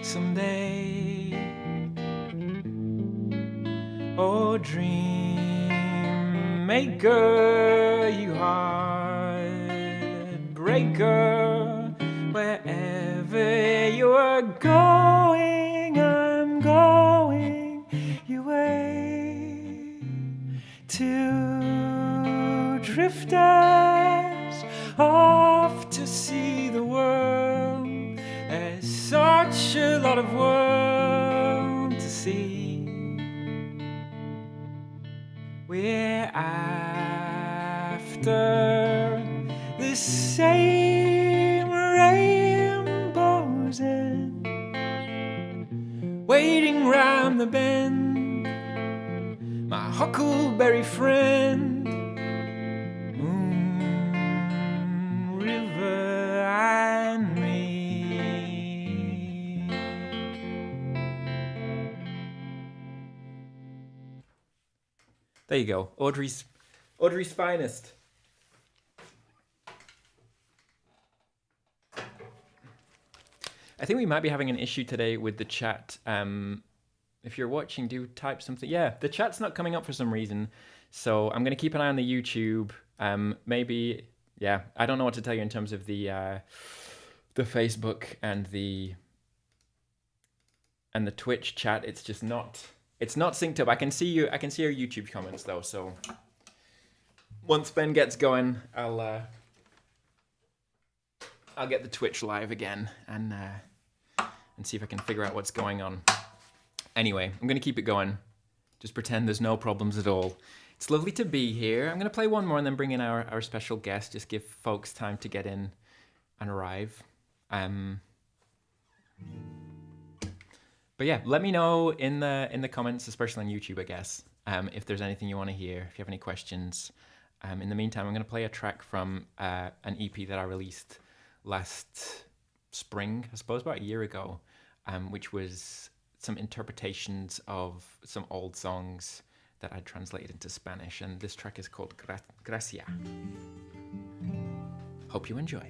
someday. Oh, dream maker, you heartbreaker, wherever you are going, I'm going your way. Two drifters off to see the world. There's such a lot of world to see. We're after the same rainbows and waiting round the bend, my huckleberry friend, moon, river, and me. There you go, Audrey's finest. I think we might be having an issue today with the chat. If you're watching, do type something. Yeah, the chat's not coming up for some reason. So I'm going to keep an eye on the YouTube. Maybe, yeah, I don't know what to tell you in terms of the Facebook and the Twitch chat. It's just not, it's not synced up. I can see your YouTube comments though. So once Ben gets going, I'll get the Twitch live again and see if I can figure out what's going on. Anyway, I'm going to keep it going. Just pretend there's no problems at all. It's lovely to be here. I'm going to play one more and then bring in our special guest. Just give folks time to get in and arrive. But yeah, let me know in the comments, especially on YouTube, I guess, if there's anything you want to hear, if you have any questions. In the meantime, I'm going to play a track from an EP that I released last spring, I suppose about a year ago, which was some interpretations of some old songs that I translated into Spanish, and this track is called Gracia. Hope you enjoy.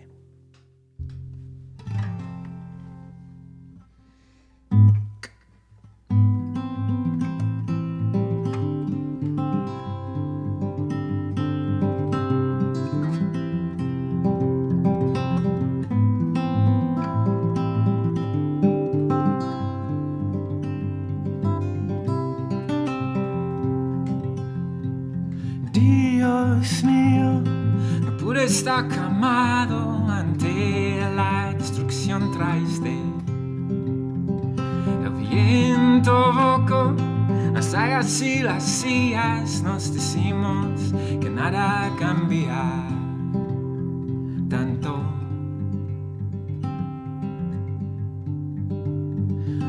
Dios mío, no pude estar calmado ante la destrucción traiste. El viento vocó las alas y las sillas, nos decimos que nada cambia tanto.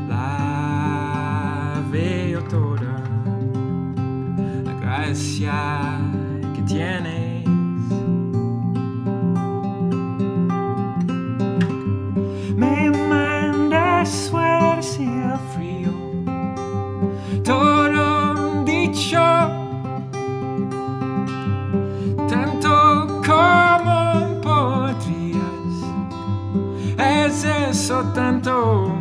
La veo toda, la gracia que tienes. Me mandas fuerza y el frío, todo dicho, tanto como podrías, es eso tanto.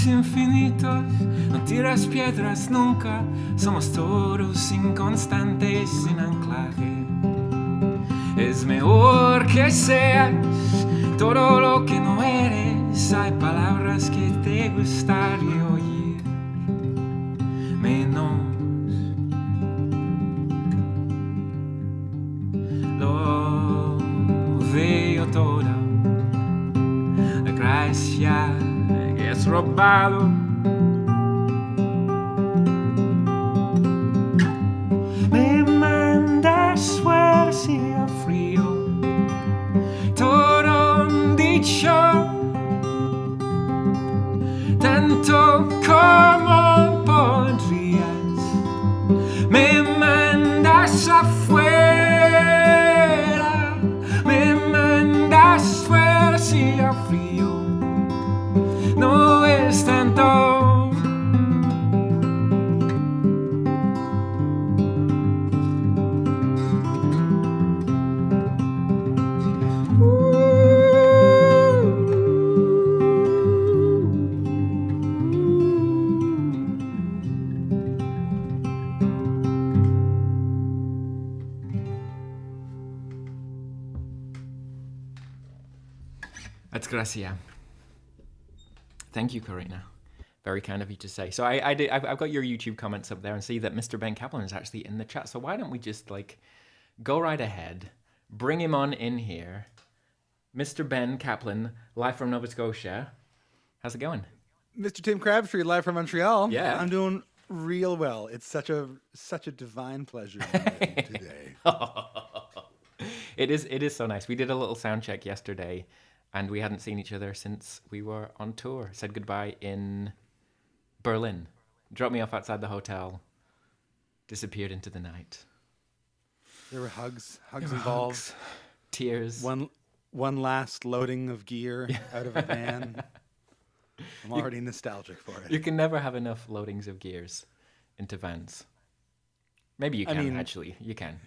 Infinitos, no tiras piedras nunca, somos todos inconstantes sin anclaje. Es mejor que seas todo lo que no eres, hay palabras que te gustaría oír menos. Lo veo toda, la gracia que es robado. Me mandas fuerza y el frío, todo dicho, tanto como podrías. Me mandas afuera, me mandas fuerza y frío. No es tanto. That's gracia. Thank you, Karina. Very kind of you to say. So I've got your YouTube comments up there and see that Mr. Ben Caplan is actually in the chat. So why don't we just like go right ahead, bring him on in here. Mr. Ben Caplan, live from Nova Scotia. How's it going? Mr. Tim Crabtree, live from Montreal. Yeah. I'm doing real well. It's such a divine pleasure today. It is so nice. We did a little sound check yesterday, and we hadn't seen each other since we were on tour. Said goodbye in Berlin. Dropped me off outside the hotel. Disappeared into the night. There were hugs involved. Hugs, tears. One last loading of gear out of a van. I'm already nostalgic for it. You can never have enough loadings of gears into vans. Maybe you can, actually. You can.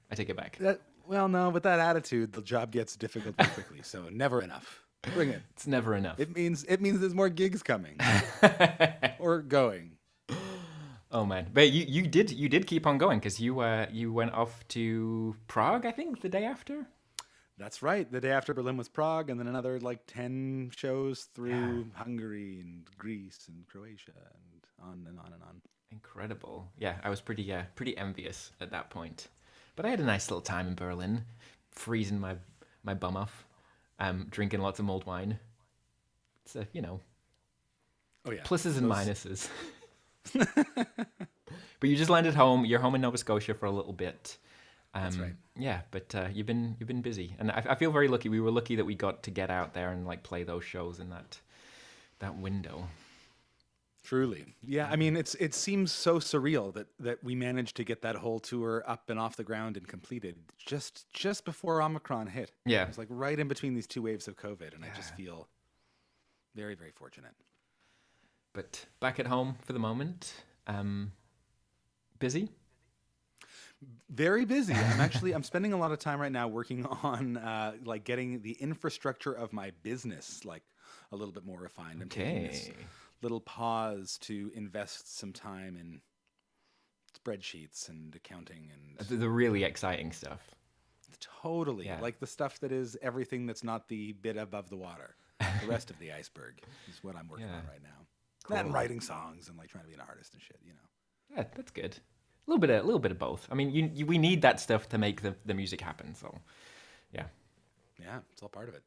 I take it back. Well, no, with that attitude, the job gets difficult very quickly. So never enough. Bring it. It's never enough. It means there's more gigs coming or going. Oh man, but you did keep on going because you went off to Prague, I think, the day after. That's right. The day after Berlin was Prague, and then another like 10 shows through Hungary and Greece and Croatia and on and on and on. Incredible. Yeah, I was pretty envious at that point. But I had a nice little time in Berlin, freezing my bum off, drinking lots of mulled wine. It's Oh yeah. Pluses and minuses. But you just landed home. You're home in Nova Scotia for a little bit. That's right. Yeah, but you've been busy, and I feel very lucky. We were lucky that we got to get out there and like play those shows in that window. Truly. Yeah, I mean, it seems so surreal that we managed to get that whole tour up and off the ground and completed just before Omicron hit. Yeah. It was like right in between these two waves of COVID, and I just feel very, very fortunate. But back at home for the moment, busy? Very busy. I'm spending a lot of time right now working on like getting the infrastructure of my business like a little bit more refined. I'm taking this little pause to invest some time in spreadsheets and accounting and The really exciting stuff. Totally. Yeah. Like the stuff that is everything that's not the bit above the water. The rest of the iceberg is what I'm working on right now. Cool. And writing songs and like trying to be an artist and shit, you know. Yeah, that's good. A little bit of both. I mean, we need that stuff to make the music happen. So, yeah. Yeah, it's all part of it.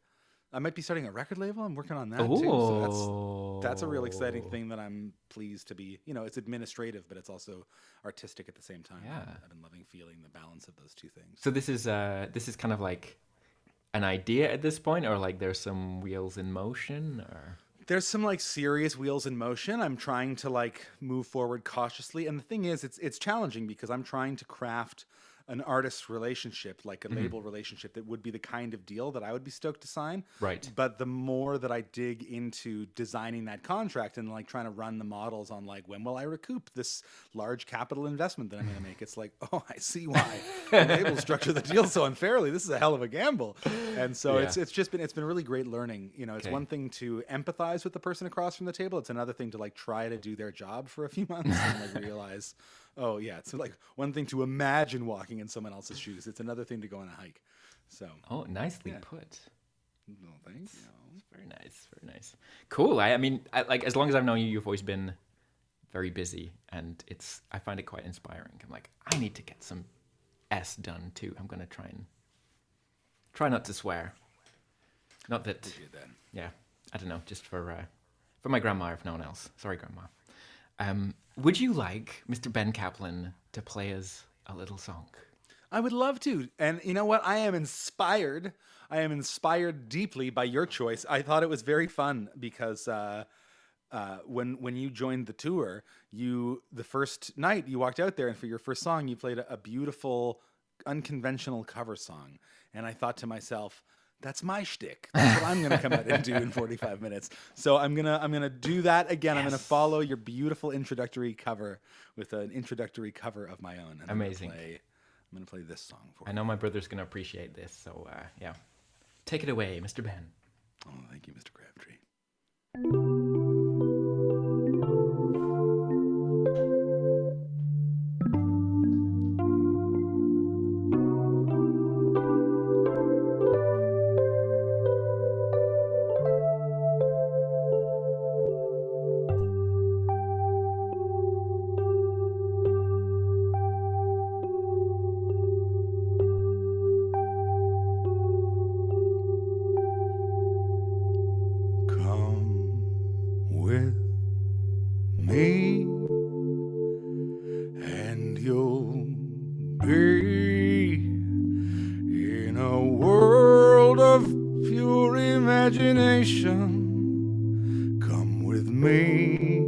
I might be starting a record label. I'm working on that too. So that's a real exciting thing that I'm pleased to be. You know, it's administrative, but it's also artistic at the same time. Yeah. I've been loving feeling the balance of those two things. So this is kind of like an idea at this point, or like there's some wheels in motion, or there's some like serious wheels in motion. I'm trying to like move forward cautiously. And the thing is, it's challenging because I'm trying to craft an artist relationship, like a label relationship that would be the kind of deal that I would be stoked to sign. Right. But the more that I dig into designing that contract and like trying to run the models on like, when will I recoup this large capital investment that I'm going to make? It's like, oh, I see why the label structure the deal so unfairly. This is a hell of a gamble. And so it's been really great learning. You know, it's one thing to empathize with the person across from the table. It's another thing to like try to do their job for a few months and like realize, oh yeah, it's like one thing to imagine walking in someone else's shoes. It's another thing to go on a hike. So. Oh, nicely put. No, thanks. Very nice, very nice. Cool. I mean, like as long as I've known you, you've always been very busy, and I find it quite inspiring. I'm like, I need to get some S done too. I'm gonna try not to swear. Not that. We did that. Yeah, I don't know. Just for my grandma, if no one else. Sorry, grandma. Would you like Mr. Ben Caplan to play us a little song? I would love to. And you know what? I am inspired. I am inspired deeply by your choice. I thought it was very fun because when you joined the tour, the first night you walked out there, and for your first song, you played a beautiful, unconventional cover song. And I thought to myself, That's my shtick. That's what I'm gonna come out and do in 45 minutes. So I'm gonna do that again. I'm gonna follow your beautiful introductory cover with an introductory cover of my own. And Amazing. I'm gonna play this song for you. I know my brother's gonna appreciate this. So yeah, take it away, Mr. Ben. Oh, thank you, Mr. Crabtree. And you'll be in a world of pure imagination. Come with me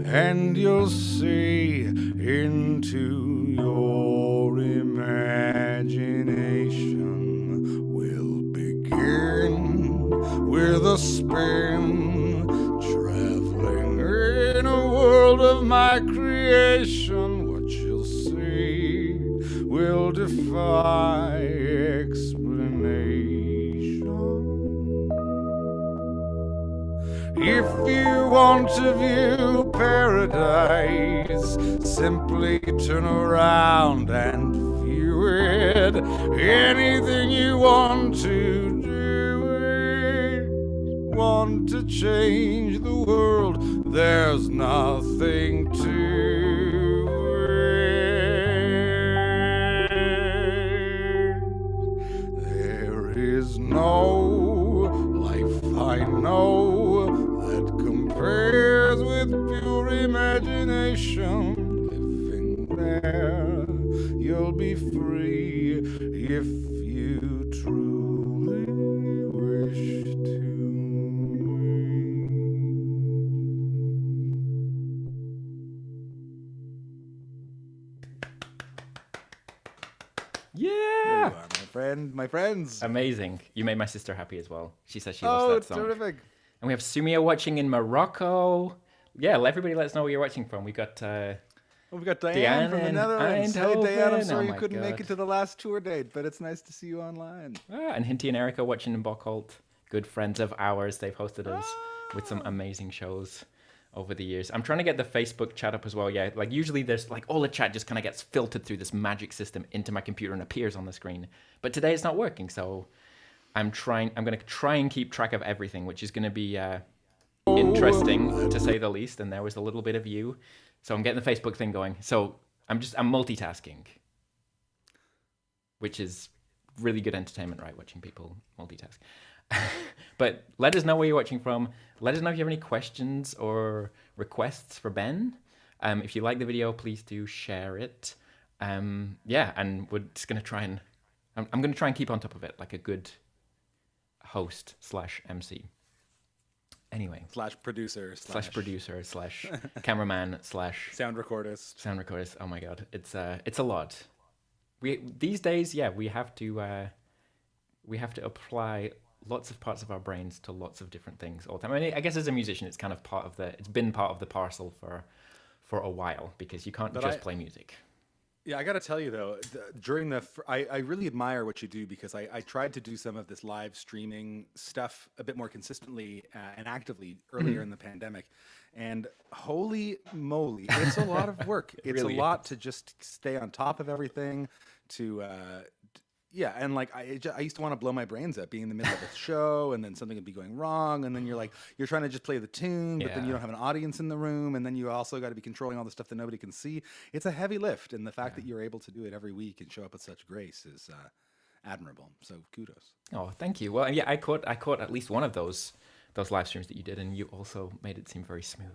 and you'll see into your imagination. We'll begin with a spin, traveling in a world of my creation. What you'll see will defy explanation. If you want to view paradise, simply turn around and view it. Anything you want to do it. Want to change the world, there's nothing to it. There is no life I know that compares with pure imagination. Living there, you'll be free if you truly wish to. Yeah. There you are, my friend, my friends. Amazing. You made my sister happy as well. She says she loves that song. Terrific. And we have Sumia watching in Morocco. Yeah, everybody let us know where you're watching from. We got We've got Diane from the in Netherlands. Hey, Eindhoven. Diane, I'm sorry Oh you my couldn't make God. it to the last tour date, but it's nice to see you online. and Hinty and Erica watching in Bocholt. Good friends of ours. They've hosted us with some amazing shows over the years. I'm trying to get the Facebook chat up as well. Yeah, like usually there's like all the chat just kind of gets filtered through this magic system into my computer and appears on the screen. But today it's not working, so I'm going to try and keep track of everything, which is going to be interesting to say the least. And there was a little bit of you. So I'm getting the Facebook thing going. So I'm multitasking, which is really good entertainment, right? Watching people multitask. But let us know where you're watching from. Let us know if you have any questions or requests for Ben. If you like the video, please do share it. Yeah, and we're just going to try and... I'm going to try and keep on top of it like a good host / MC. Anyway. Slash producer. / cameraman / sound recordist. Sound recordist. Oh my God. It's a lot. These days, yeah, we have to apply lots of parts of our brains to lots of different things all the time. I mean, I guess as a musician, it's kind of it's been part of the parcel for a while, because you can't just play music. Yeah, I got to tell you though, I really admire what you do, because I tried to do some of this live streaming stuff a bit more consistently and actively earlier in the pandemic. And holy moly, it's a lot of work. It's really a lot to just stay on top of everything, yeah, and like I used to want to blow my brains out being in the middle of a show, and then something would be going wrong, and then you're trying to just play the tune, but then you don't have an audience in the room, and then you also got to be controlling all the stuff that nobody can see. It's a heavy lift, and the fact that you're able to do it every week and show up with such grace is admirable. So kudos. Oh, thank you. Well, yeah, I caught at least one of those live streams that you did, and you also made it seem very smooth.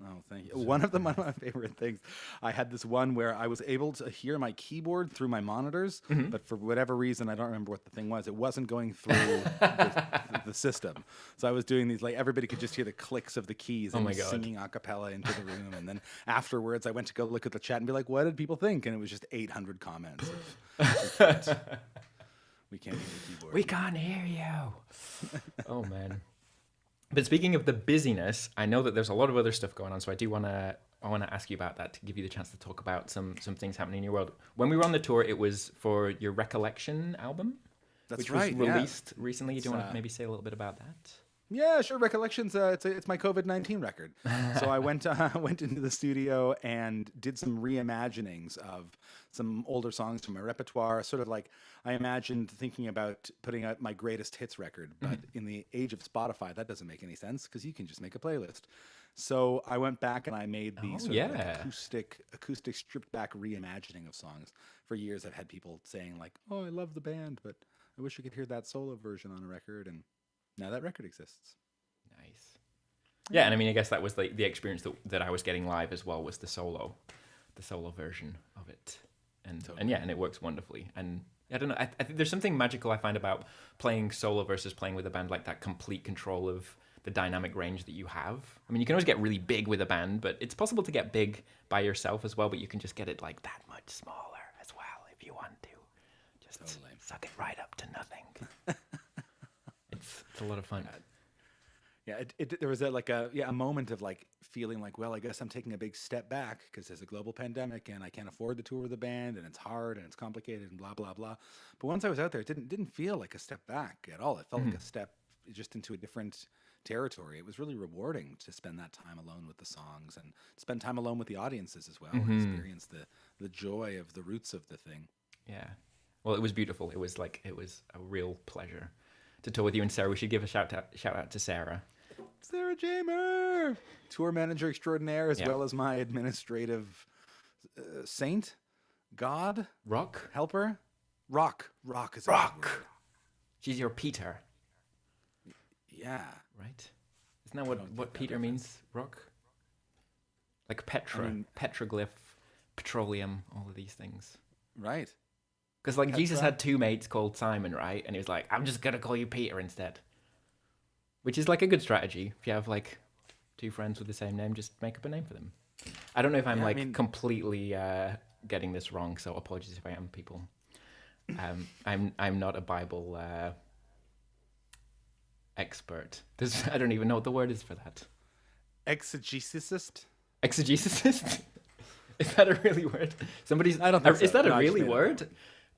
Oh, thank you. One of my favorite things, I had this one where I was able to hear my keyboard through my monitors, but for whatever reason, I don't remember what the thing was. It wasn't going through the system. So I was doing these, like, everybody could just hear the clicks of the keys, and singing a cappella into the room. And then afterwards, I went to go look at the chat and be like, what did people think? And it was just 800 comments. We can't hear the keyboard. We can't hear you. Oh, man. But speaking of the busyness, I know that there's a lot of other stuff going on, so I want to ask you about that to give you the chance to talk about some things happening in your world. When we were on the tour, it was for your Recollection album, which was released recently. Do you want to maybe say a little bit about that? Yeah, sure. Recollections. It's my COVID-19 record. So I went into the studio and did some reimaginings of some older songs from my repertoire. Sort of like I imagined thinking about putting out my greatest hits record, but in the age of Spotify, that doesn't make any sense because you can just make a playlist. So I went back and I made these acoustic stripped back reimagining of songs. For years, I've had people saying like, "Oh, I love the band, but I wish I could hear that solo version on a record." And now that record exists. Nice. Yeah, and I mean, I guess that was the experience that I was getting live as well, was the solo version of it, and it works wonderfully. And I don't know, I think there's something magical I find about playing solo versus playing with a band, like that complete control of the dynamic range that you have. I mean, you can always get really big with a band, but it's possible to get big by yourself as well. But you can just get it like that much smaller as well if you want to. Just suck it right up to nothing. It's a lot of fun. Yeah, there was a moment of like feeling like, well, I guess I'm taking a big step back because there's a global pandemic and I can't afford to tour with the band and it's hard and it's complicated and blah blah blah. But once I was out there, it didn't feel like a step back at all. It felt like a step just into a different territory. It was really rewarding to spend that time alone with the songs and spend time alone with the audiences as well and experience the joy of the roots of the thing. Yeah, well, it was beautiful. It was a real pleasure to tour with you and Sarah. We should give a shout out to Sarah. Sarah Jamer, tour manager extraordinaire, as well as my administrative saint, God, helper, rock is a good word. She's your Peter. Yeah. Right? Isn't that what Peter means? Rock? Like petroglyph, petroleum, all of these things. Right. Because like Jesus had two mates called Simon, right? And he was like, I'm just going to call you Peter instead. Which is like a good strategy. If you have like two friends with the same name, just make up a name for them. I don't know if I'm completely getting this wrong, so apologies if I am, people. I'm not a Bible expert. I don't even know what the word is for that. Exegesicist? Exegesicist? Is that a really word? I don't think so. Is that a really word?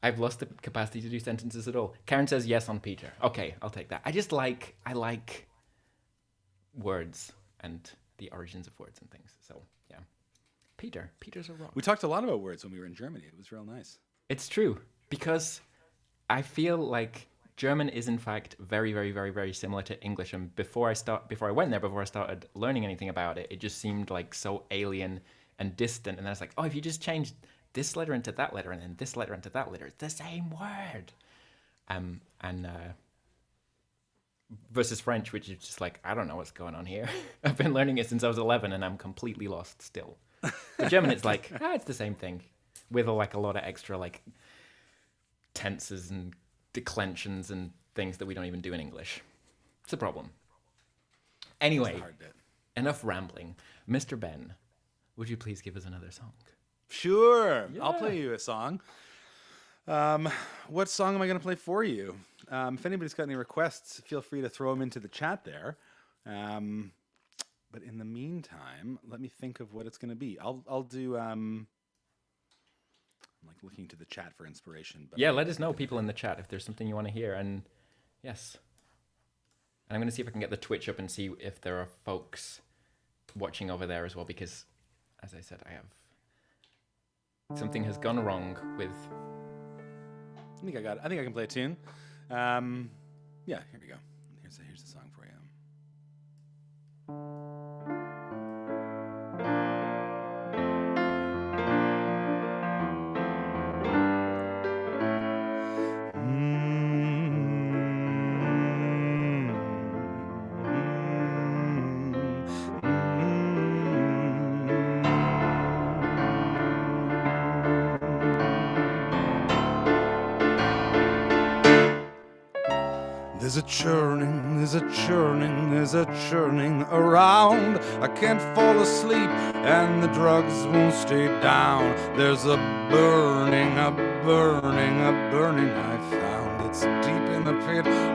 I've lost the capacity to do sentences at all. Karen says yes on Peter. Okay, I'll take that. I like words and the origins of words and things. So yeah, Peter's a rock. We talked a lot about words when we were in Germany. It was real nice. It's true, because I feel like German is in fact very, very, very, very similar to English. And before I started learning anything about it, it just seemed like so alien and distant. And then I was like, oh, if you just change this letter into that letter and then this letter into that letter, it's the same word. Versus French, which is just like, I don't know what's going on here. I've been learning it since I was 11 and I'm completely lost still. But German, it's like, it's the same thing with a lot of extra like tenses and declensions and things that we don't even do in English. It's a problem. Anyway, enough rambling. Mr. Ben, would you please give us another song? Sure. Yeah. I'll play you a song. What song am I going to play for you? If anybody's got any requests, feel free to throw them into the chat there. But in the meantime, let me think of what it's going to be. I'll do... I'm like looking to the chat for inspiration. But let us know, people in the chat, if there's something you want to hear. And yes. And I'm going to see if I can get the Twitch up and see if there are folks watching over there as well, because, as I said, something has gone wrong with... I think I can play a tune. Yeah, here we go. Here's the song for you. There's a churning around. I can't fall asleep and the drugs won't stay down. There's a burning I found. It's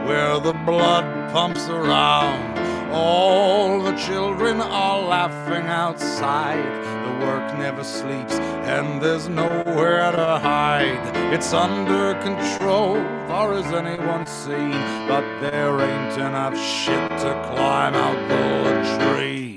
where the blood pumps around. All the children are laughing outside. The work never sleeps and there's nowhere to hide. It's under control, far as anyone's seen, but there ain't enough shit to climb out the tree.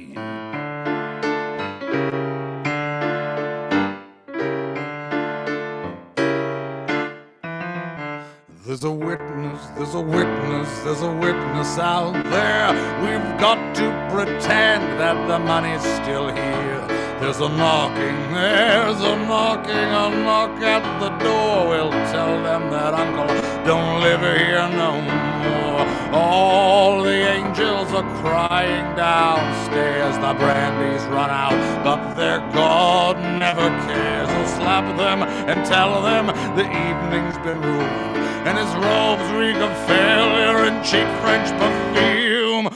There's a witness, there's a witness, there's a witness out there. We've got to pretend that the money's still here. There's a knocking, there's a knocking, a knock at the door. We'll tell them that Uncle don't live here no more. All the angels are crying downstairs. The brandy's run out, but their God never cares. He'll slap them and tell them the evening's been ruined, and his robes reek of failure and cheap French perfume.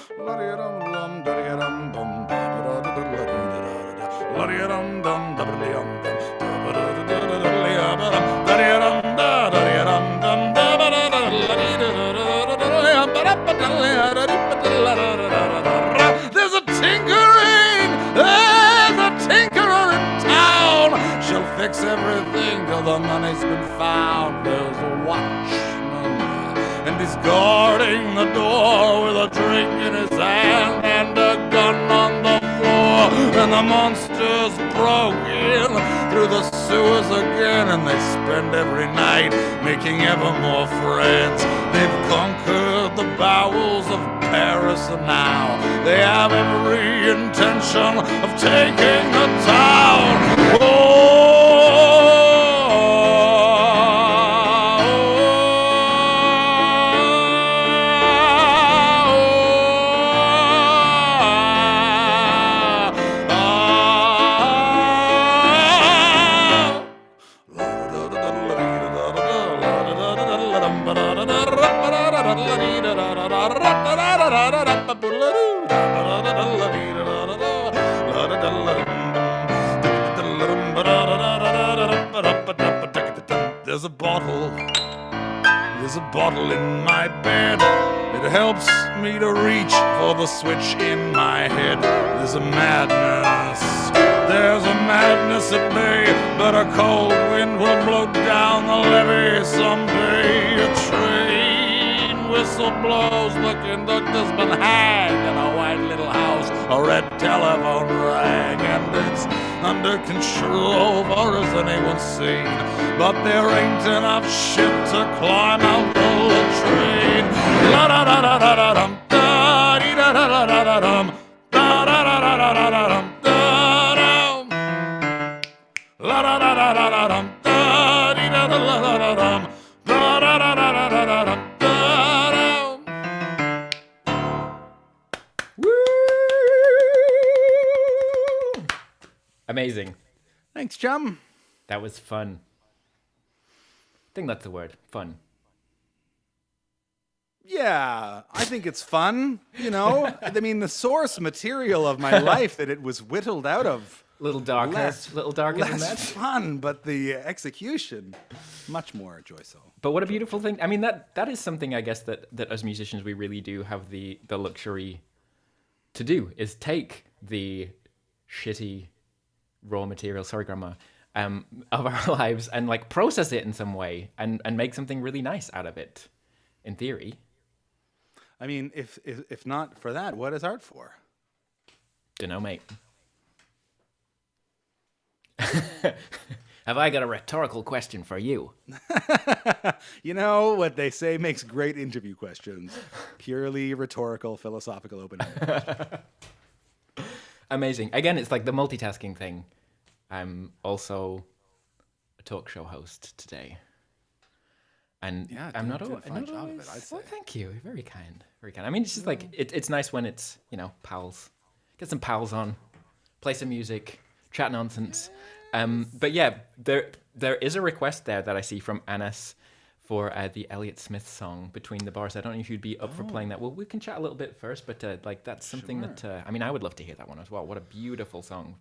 There's a tinkering, there's a tinkerer in town. She'll fix everything till the money's been found. There's a watchman, and he's guarding the door with a drink in his hand and a gun on the floor. And the monsters broke in through the sewers again, and they spend every night making ever more friends. They've conquered the bowels of Paris, and now they have every intention of taking the town. There's a bottle in my bed. It helps me to reach for the switch in my head. There's a madness at bay, but a cold wind will blow down the levee someday. A train whistle blows, the conductor's been hanged in a white little house. A red telephone rang, and it's under control, far as anyone's seen. But there ain't enough shit to climb out the latrine. La da da da da da dum, da dee da da da da da dum, da da da da da da da dum, da dum. La da da da da da dum, da dee da da da da da dum, da da da da da da da dum, da dum. Woo! Amazing. Thanks, chum. That was fun. I think that's the word. Fun. Yeah, I think it's fun, you know? I mean, the source material of my life that it was whittled out of. Little darker. Little darker than that. Less fun, but the execution, much more joyful. But what a beautiful thing. I mean, that is something, I guess, that as musicians we really do have the luxury to do, is take the shitty raw material, sorry grandma, of our lives and like process it in some way and make something really nice out of it, in theory. I mean, if not for that, what is art for? Dunno, mate. Have I got a rhetorical question for you? You know what they say makes great interview questions. Purely rhetorical, philosophical, open-ended. Amazing. Again, it's like the multitasking thing. I'm also a talk show host today. And Yeah, I'm not doing a fine job always, of it, I'd say. well, thank you. Very kind. Very kind. I mean, it's just like, it's nice when it's, you know, pals. Get some pals on, play some music, chat nonsense. But yeah, there is a request there that I see from Anas for the Elliott Smith song, Between the Bars. I don't know if you'd be up for playing that. Well, we can chat a little bit first, but like that's something that, I mean, I would love to hear that one as well. What a beautiful song.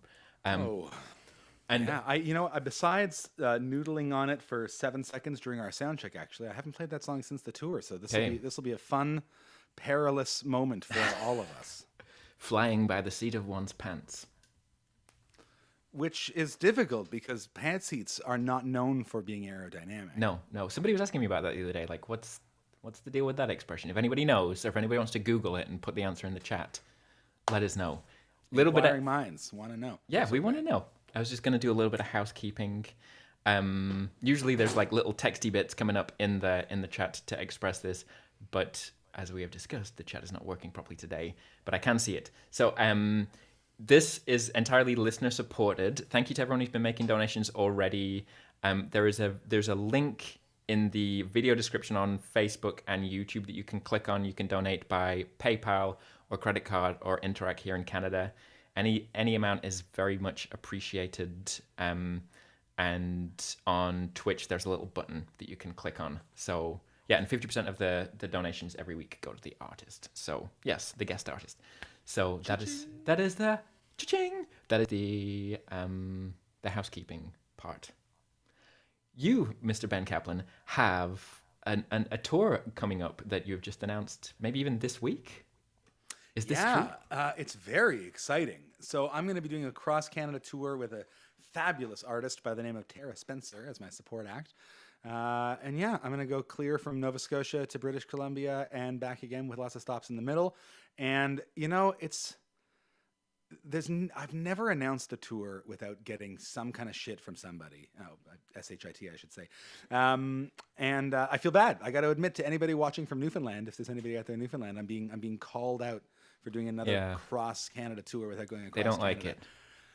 And Yeah, besides noodling on it for 7 seconds during our sound check, actually, I haven't played that song since the tour. So Okay. this will be a fun, perilous moment for all of us, flying by the seat of one's pants. which is difficult because pant seats are not known for being aerodynamic. No, no. Somebody was asking me about that the other day. Like, what's the deal with that expression? If anybody knows, or if anybody wants to Google it and put the answer in the chat, let us know. Little bit of, Inquiring minds want to know. yeah, we want to know. I was just going to do a little bit of housekeeping. Usually there's like little texty bits coming up in the chat to express this, but as we have discussed, the chat is not working properly today, but I can see it. So this is entirely listener supported. Thank you to everyone who's been making donations already. There's a link in the video description on Facebook and YouTube that you can click on. You can donate by PayPal or credit card or Interac here in Canada. Any amount is very much appreciated. And on Twitch, there's a little button that you can click on. So yeah, and 50% of the donations every week go to the artist. So yes, the guest artist. So that is the cha-ching. That is the housekeeping part. You, Mr. Ben Caplan, have a tour coming up that you've just announced, maybe even this week. Is this true? It's very exciting. So I'm going to be doing a cross-Canada tour with a fabulous artist by the name of Tara Spencer as my support act. And yeah, I'm going to go clear from Nova Scotia to British Columbia and back again with lots of stops in the middle. And, you know, I've never announced a tour without getting some kind of shit from somebody. Oh, S-H-I-T, I should say. And I feel bad. I got to admit to anybody watching from Newfoundland, if there's anybody out there in Newfoundland, I'm being called out for doing another cross-Canada tour without going across They don't Canada. like it.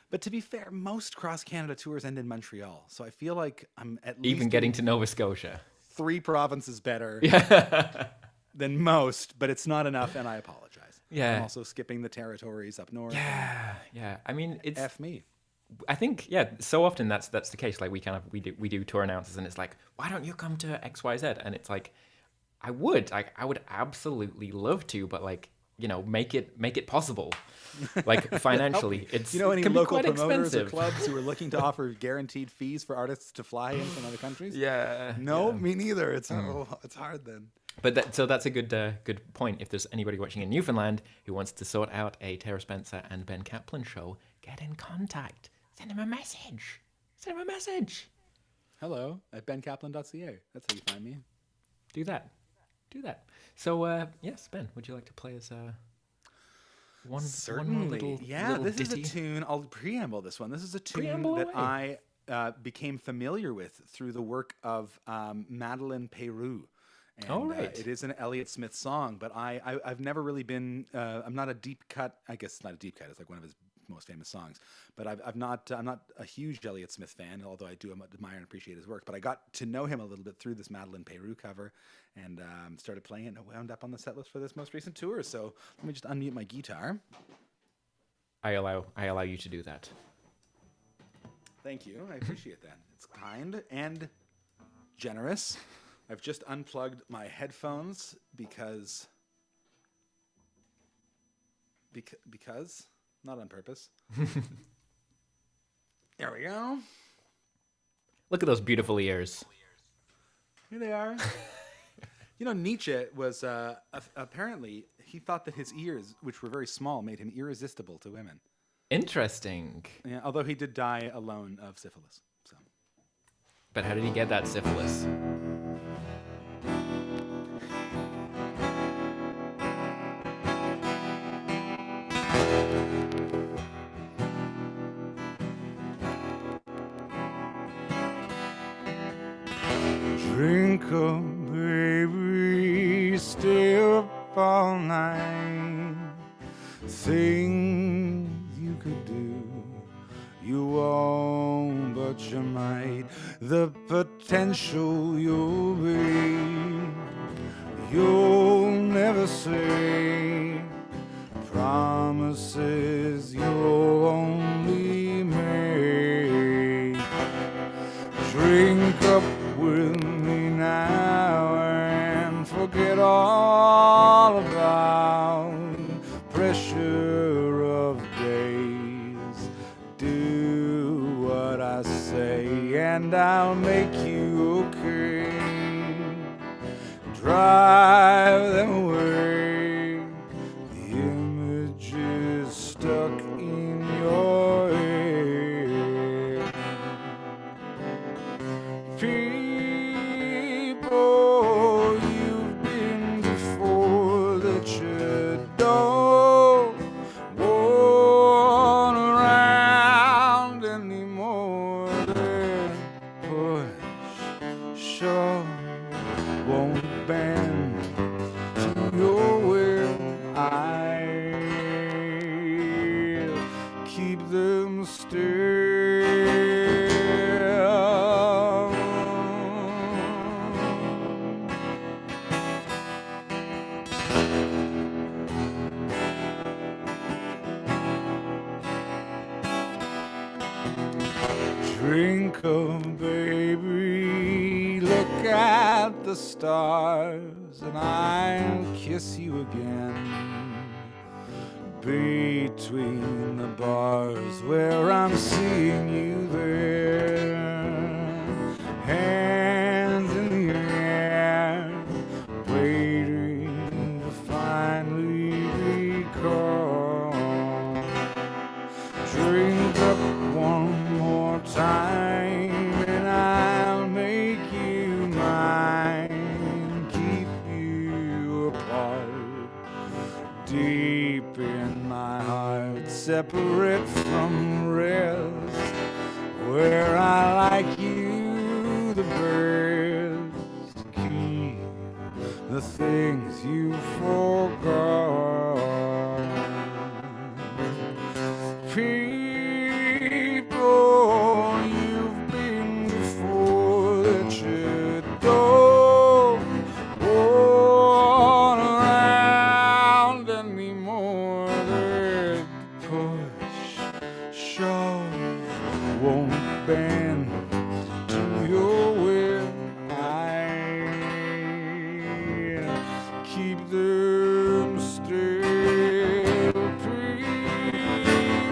But to be fair, most cross-Canada tours end in Montreal. So I feel like I'm at least Even getting to Nova Scotia. 3 provinces better Yeah. than most, but it's not enough, and I apologize. Yeah. I'm also skipping the territories up north. Yeah. I mean, it's F me. I think so often that's the case. Like we do tour announcers, and it's like, why don't you come to XYZ? And it's like, I would absolutely love to, but like, you know, make it possible, like financially. It's any can be local quite promoters expensive. or clubs who are looking to offer guaranteed fees for artists to fly in from other countries? Yeah. No, me neither. It's hard then. But that's a good point. If there's anybody watching in Newfoundland who wants to sort out a Tara Spencer and Ben Caplan show, get in contact. Send him a message. Hello at bencaplan.ca. That's how you find me. Do that. So yes, Ben, would you like to play us one Certainly. little This ditty? is a tune. I'll preamble this one. This is a tune Preamble that away. I became familiar with through the work of Madeleine Peyrou. And, Oh, right. it is an Elliott Smith song, but I've never really been. I'm not a deep cut. I guess it's not a deep cut. It's like one of his most famous songs. But I'm not a huge Elliott Smith fan, although I do admire and appreciate his work. But I got to know him a little bit through this Madeleine Peyrou cover, and started playing it, and it wound up on the set list for this most recent tour. So let me just unmute my guitar. I allow you to do that. Thank you. I appreciate that. It's kind and generous. I've just unplugged my headphones because not on purpose. There we go. Look at those beautiful ears. Here they are. Nietzsche was apparently he thought that his ears, which were very small, made him irresistible to women. Interesting. Yeah, although he did die alone of syphilis. So. But how did he get that syphilis? Drink up, baby, stay up all night. Things you could do, you won't, but you might. The potential you'll be, you'll never say. Promises you'll only make. Drink up with me now and forget all about pressure of days. Do what and I'll make you okay. Drive them away. The images stuck in your head. People you've been before that you don't want around anymore. That push, shove, won't bend to your will. I'll keep them still. Drink up, baby, look at the stars, and I'll kiss you again. Between the bars where I'm seeing you there. Hands in the air, waiting to finally be called. Drink up one more time and I'll make you mine. Keep you apart, deep in my heart, separate from rest, where I like you the best. Keep the things you forgot. People you've been before that you don't want around anymore. That push, shove, won't bend to your will. I keep them still.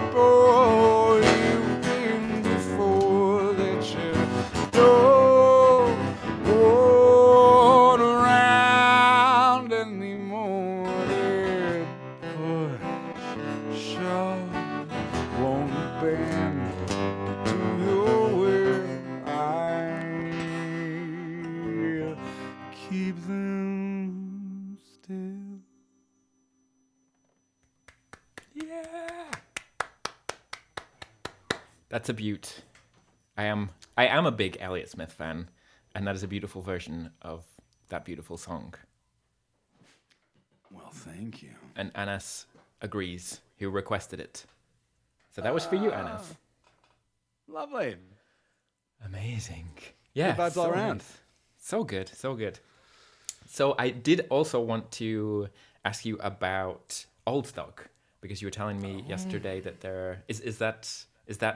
People you've been before that you don't want around anymore. That push, shove, won't bend to your will. I'll keep them still. Yeah. That's a beaut. I am a big Elliott Smith fan, and that is a beautiful version of that beautiful song. Well, thank you. And Anas agrees, who requested it. So that was for you, Anas. Lovely. Amazing. Yeah. Good vibes all around. Nice. So good, so good. So I did also want to ask you about Old Stock, because you were telling me yesterday that there is that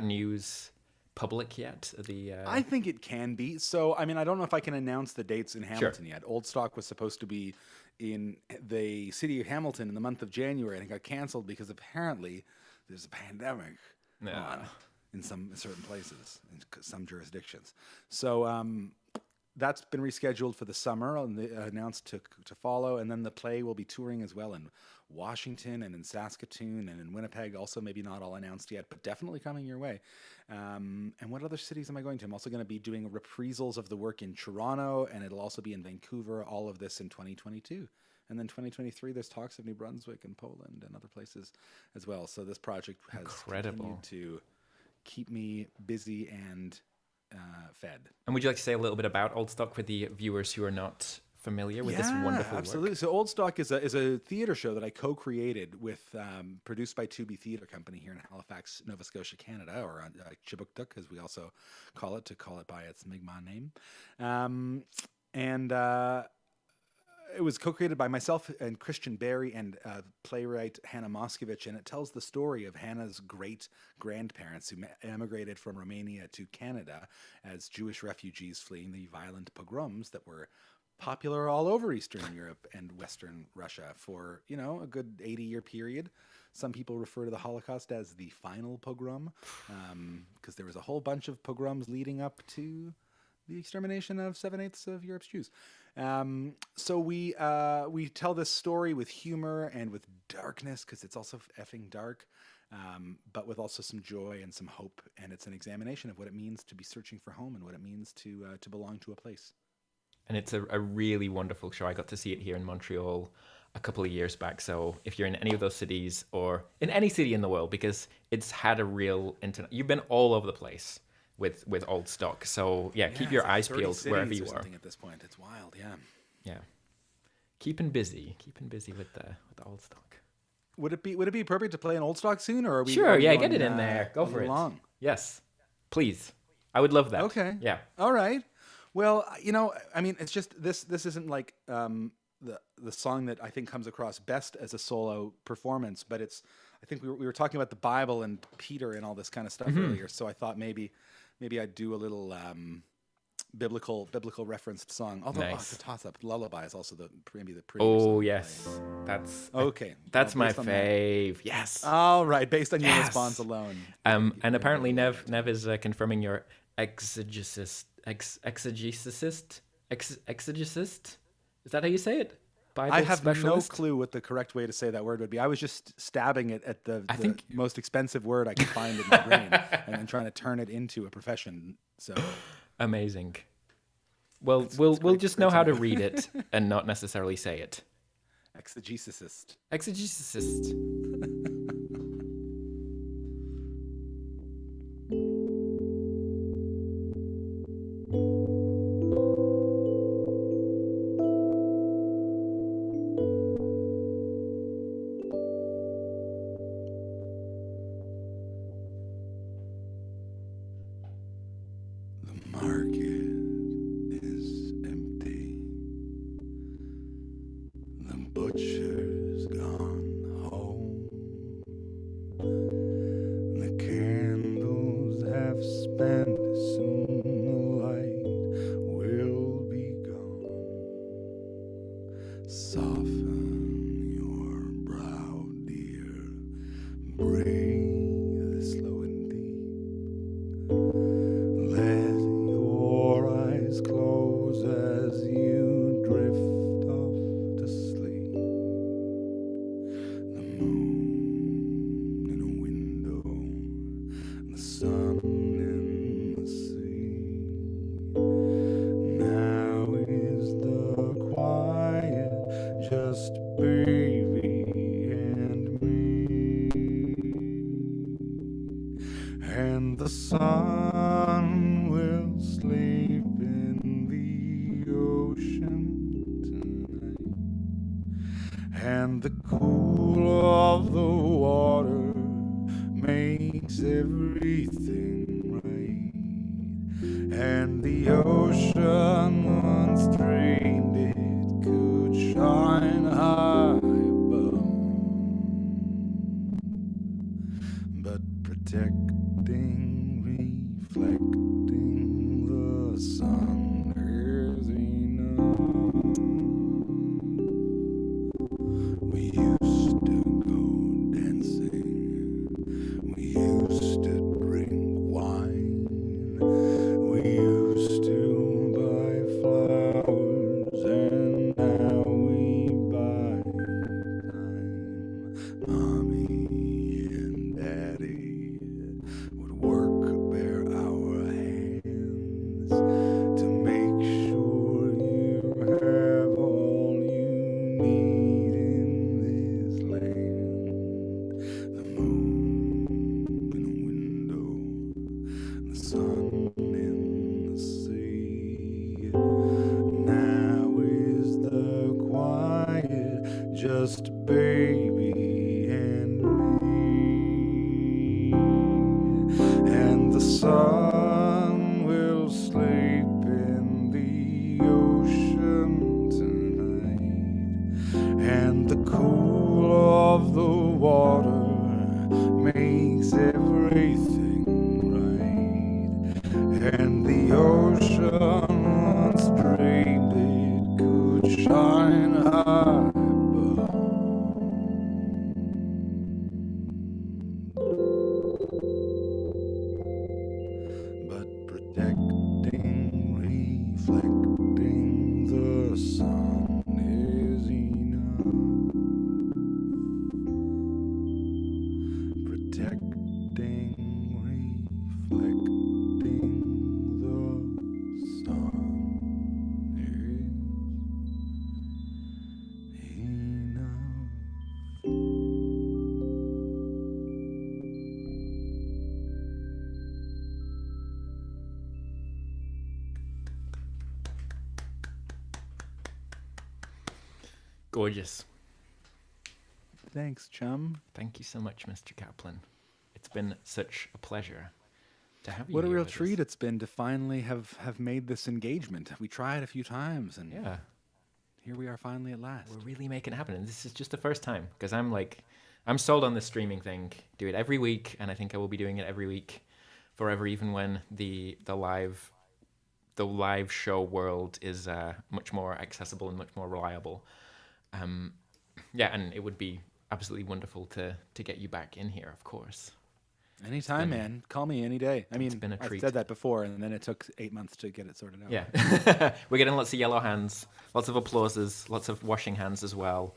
news public yet? I think it can be. So, I mean, I don't know if I can announce the dates in Hamilton yet. Old Stock was supposed to be in the city of Hamilton in the month of January, and it got canceled because apparently there's a pandemic on in some certain places, in some jurisdictions. So that's been rescheduled for the summer and announced to follow. And then the play will be touring as well in Washington and in Saskatoon and in Winnipeg. Also, maybe not all announced yet, but definitely coming your way. And what other cities am I going to? I'm also going to be doing reprisals of the work in Toronto, and it'll also be in Vancouver. All of this in 2022. And then 2023, there's talks of New Brunswick and Poland and other places as well. So this project has continued to keep me busy and fed. And would you like to say a little bit about Old Stock for the viewers who are not familiar with this wonderful absolutely. work? So Old Stock is a theater show that I co-created with, produced by Tubi Theatre Company here in Halifax, Nova Scotia, Canada, or Chibuktuk, as we also call it by its Mi'kmaq name. It was co-created by myself and Christian Barry and playwright Hannah Moskovich, and it tells the story of Hannah's great-grandparents who emigrated from Romania to Canada as Jewish refugees fleeing the violent pogroms that were popular all over Eastern Europe and Western Russia for, a good 80-year period. Some people refer to the Holocaust as the final pogrom, because there was a whole bunch of pogroms leading up to the extermination of 7/8 of Europe's Jews. So we tell this story with humor and with darkness, because it's also effing dark, but with also some joy and some hope. And it's an examination of what it means to be searching for home and what it means to belong to a place. And it's a really wonderful show. I got to see it here in Montreal a couple of years back. So if you're in any of those cities or in any city in the world, because it's had a real you've been all over the place with old stock. So yeah, keep your eyes peeled wherever you are. At this point, it's wild. Yeah. Keeping busy with the old stock. Would it be appropriate to play an old stock soon, or are we? Sure, yeah, get it in there. Go for it. Long? Yes, please. I would love that. Okay. Yeah. All right. Well, it's just this isn't like the song that I think comes across best as a solo performance, but I think we were talking about the Bible and Peter and all this kind of stuff earlier, so I thought maybe I'd do a little biblical referenced song. Although it's a toss up. Lullaby is also maybe the prettier song. Oh yes, that's okay. That's my fave. Yes. All right, based on your response alone. And apparently Nev is confirming your exegesis. Is that how you say it? Bible I have specialist? no clue what the correct way to say that word would be. I was just stabbing it at the most expensive word I could find in my brain, and then trying to turn it into a profession. So amazing. Well, we'll just know how to read it and not necessarily say it. Exegeticist. Exegeticist. just baby But protecting, reflecting the sun is enough. Protecting, reflecting the sun is enough. Gorgeous. Thanks, chum. Thank you so much, Mr. Caplan. It's been such a pleasure to have you What a here real with us. treat it's been to finally have made this engagement. We tried a few times, and Yeah, here we are finally at last. we're really making it happen. And this is just the first time because I'm sold on this streaming thing. Do it every week, and I think I will be doing it every week forever, even when the live show world is much more accessible and much more reliable. Yeah, and it would be absolutely wonderful to get you back in here, of course. Anytime, been- man. Call me any day. I mean, been a I've treat. said that before, and then it took 8 months to get it sorted out. Yeah, we're getting lots of yellow hands, lots of applauses, lots of washing hands as well.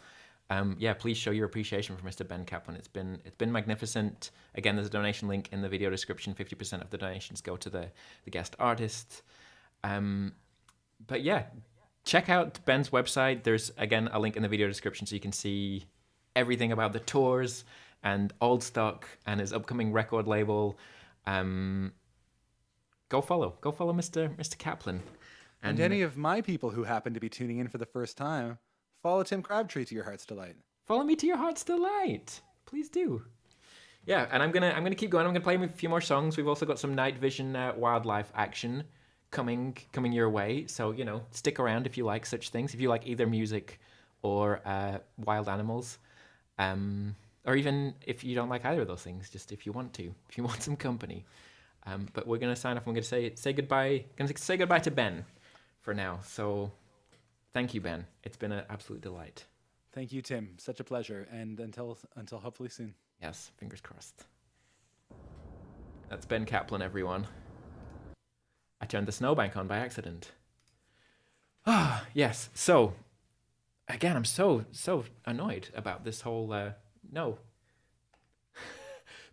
Yeah, please show your appreciation for Mr. Ben Caplan. It's been magnificent. Again, there's a donation link in the video description. 50% of the donations go to the guest artist. But yeah, check out Ben's website. There's again a link in the video description so you can see everything about the tours and old stock and his upcoming record label. Go follow Mr. Caplan. And any of my people who happen to be tuning in for the first time, follow Tim Crabtree to your heart's delight. Follow me to your heart's delight. Please do. Yeah, and I'm gonna keep going. I'm gonna play a few more songs. We've also got some night vision wildlife action coming your way. So stick around if you like such things. If you like either music or wild animals, or even if you don't like either of those things, just if you want some company. But we're gonna sign off. I'm gonna say goodbye. Gonna say goodbye to Ben for now. So thank you, Ben. It's been an absolute delight. Thank you, Tim. Such a pleasure. And until hopefully soon. Yes, fingers crossed. That's Ben Caplan, everyone. I turned the snowbank on by accident. Ah, yes. So, again, I'm so annoyed about this whole no.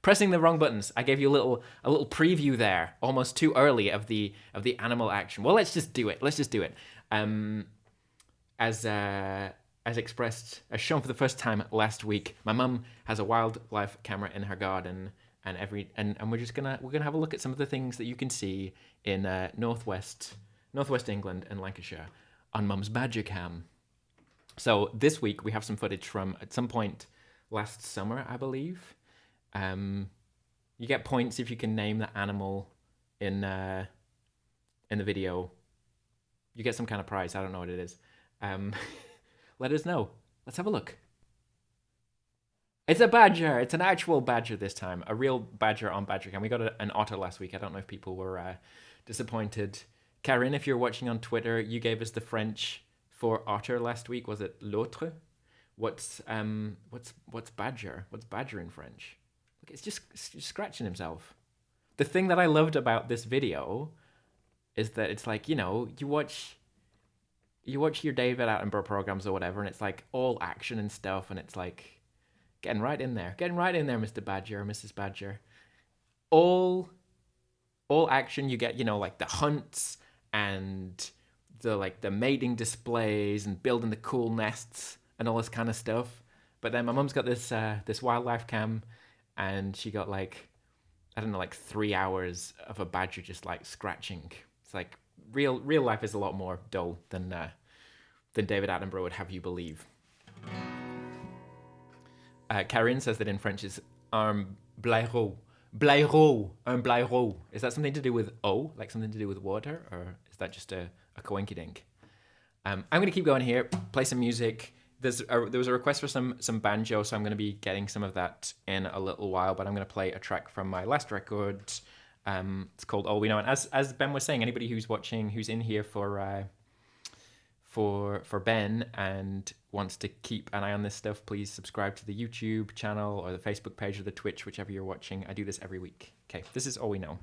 Pressing the wrong buttons. I gave you a little preview there, almost too early of the animal action. Well, let's just do it. As expressed, as shown for the first time last week, my mum has a wildlife camera in her garden, and we're gonna have a look at some of the things that you can see in northwest England and Lancashire on Mum's Badger Cam. So this week we have some footage from at some point last summer, I believe. You get points if you can name the animal in the video. You get some kind of prize. I don't know what it is. Let us know. Let's have a look. It's a badger. It's an actual badger this time. A real badger on Badger Cam. We got an otter last week. I don't know if people were disappointed. Karen, if you're watching on Twitter, you gave us the French for otter last week. Was it l'autre? What's badger? What's badger in French? Look, it's just scratching himself. The thing that I loved about this video is that it's like, you watch your David Attenborough programs or whatever, and it's like all action and stuff, and it's like getting right in there, Mr. Badger or Mrs. Badger. All action. You get, like the hunts and the mating displays and building the cool nests and all this kind of stuff. But then my mum's got this wildlife cam, and she got 3 hours of a badger just scratching. It's like real life is a lot more dull than David Attenborough would have you believe. Karine says that in French is un blaireau. Blaireau, un blaireau. Is that something to do with eau, like something to do with water, or is that just a coinkydink? I'm going to keep going here, play some music. There was a request for some banjo, so I'm going to be getting some of that in a little while, but I'm going to play a track from my last record. It's called All We Know. And as Ben was saying, anybody who's watching, who's in here for for Ben and wants to keep an eye on this stuff, please subscribe to the YouTube channel or the Facebook page or the Twitch, whichever you're watching. I do this every week. Okay, this is All We Know.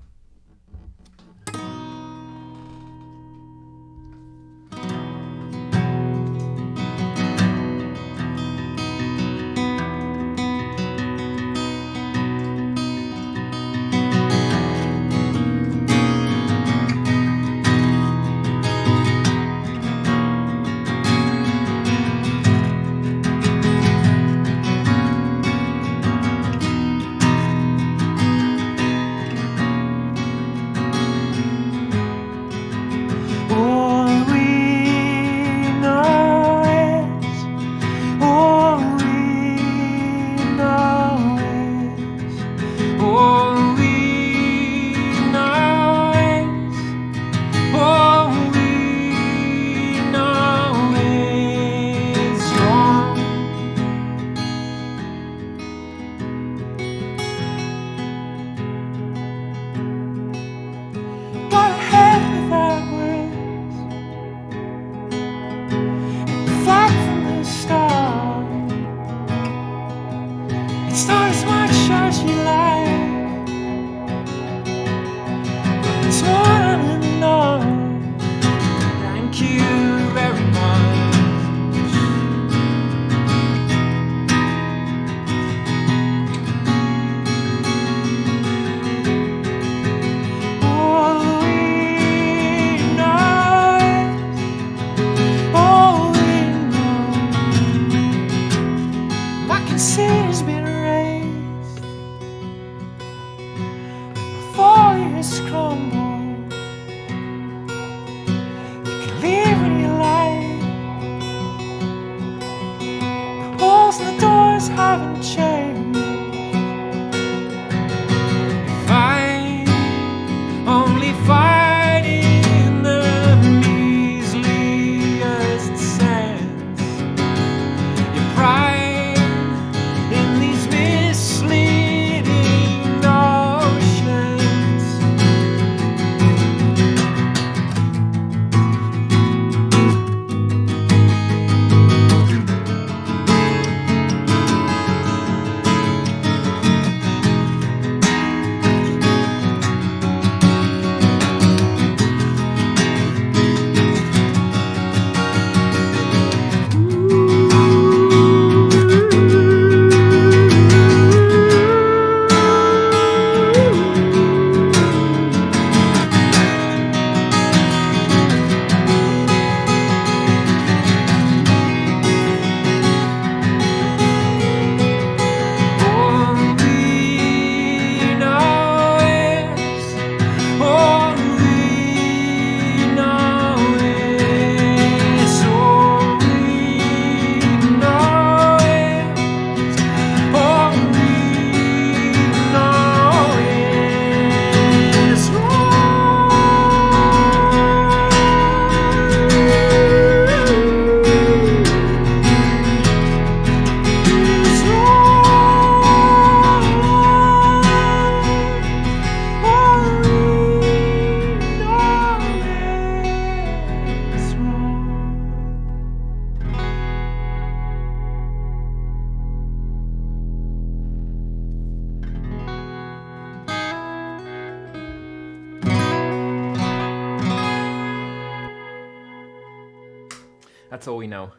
That's All We Know.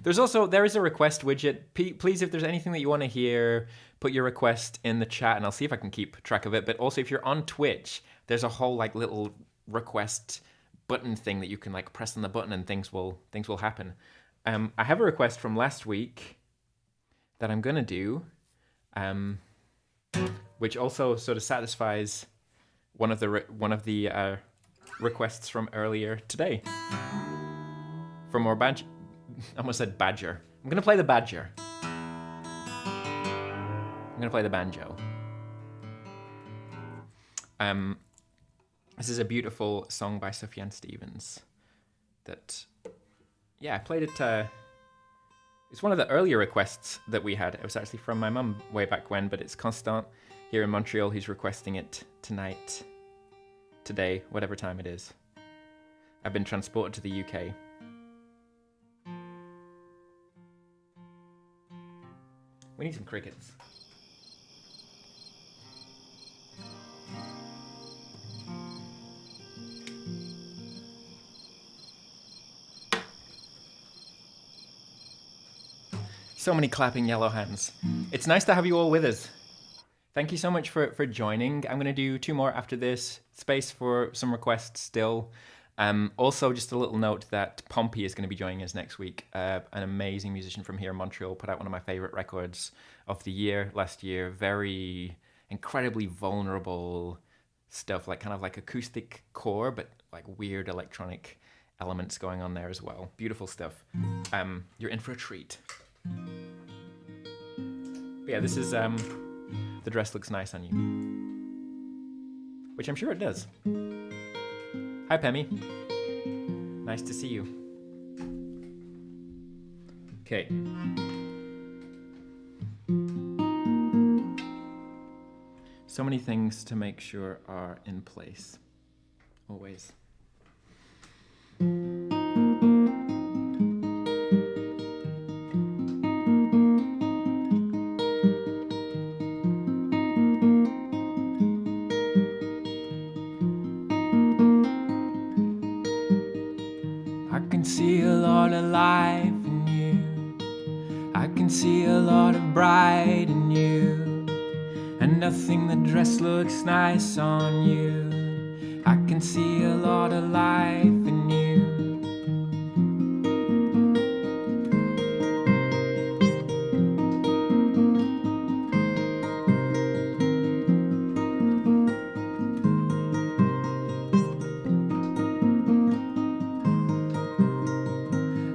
There is a request widget. Please, if there's anything that you want to hear, put your request in the chat and I'll see if I can keep track of it. But also if you're on Twitch, there's a whole like little request button thing that you can like press on the button and things will happen. I have a request from last week that I'm gonna do, which also sort of satisfies one of the requests from earlier today. From more badger. I almost said badger. I'm gonna play the badger. I'm gonna play the banjo. This is a beautiful song by Sufjan Stevens. That, yeah, I played it. It's one of the earlier requests that we had. It was actually from my mum way back when, but it's Constant here in Montreal who's requesting it tonight, today, whatever time it is. I've been transported to the UK. We need some crickets. So many clapping yellow hands. It's nice to have you all with us. Thank you so much for joining. I'm going to do 2 more after this. Space for some requests still. Also, just a little note that Pompey is going to be joining us next week. An amazing musician from here in Montreal, put out one of my favorite records of the year last year. Very incredibly vulnerable stuff, like kind of like acoustic core, but like weird electronic elements going on there as well. Beautiful stuff. You're in for a treat. But yeah, this is The Dress Looks Nice on You, which I'm sure it does. Hi, Pemmy. Nice to see you. Okay. So many things to make sure are in place. Always. I can see a lot of life in you. I can see a lot of bright in you. And nothing the dress looks nice on you. I can see a lot of life in you.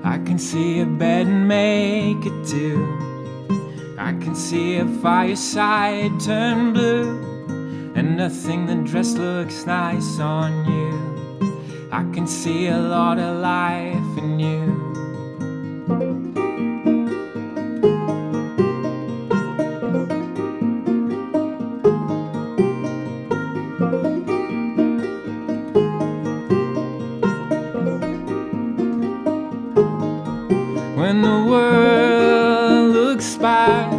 I can see a bed and make it too. I can see a fireside turn blue. And nothing the dress looks nice on you. I can see a lot of life in you. When the world looks back,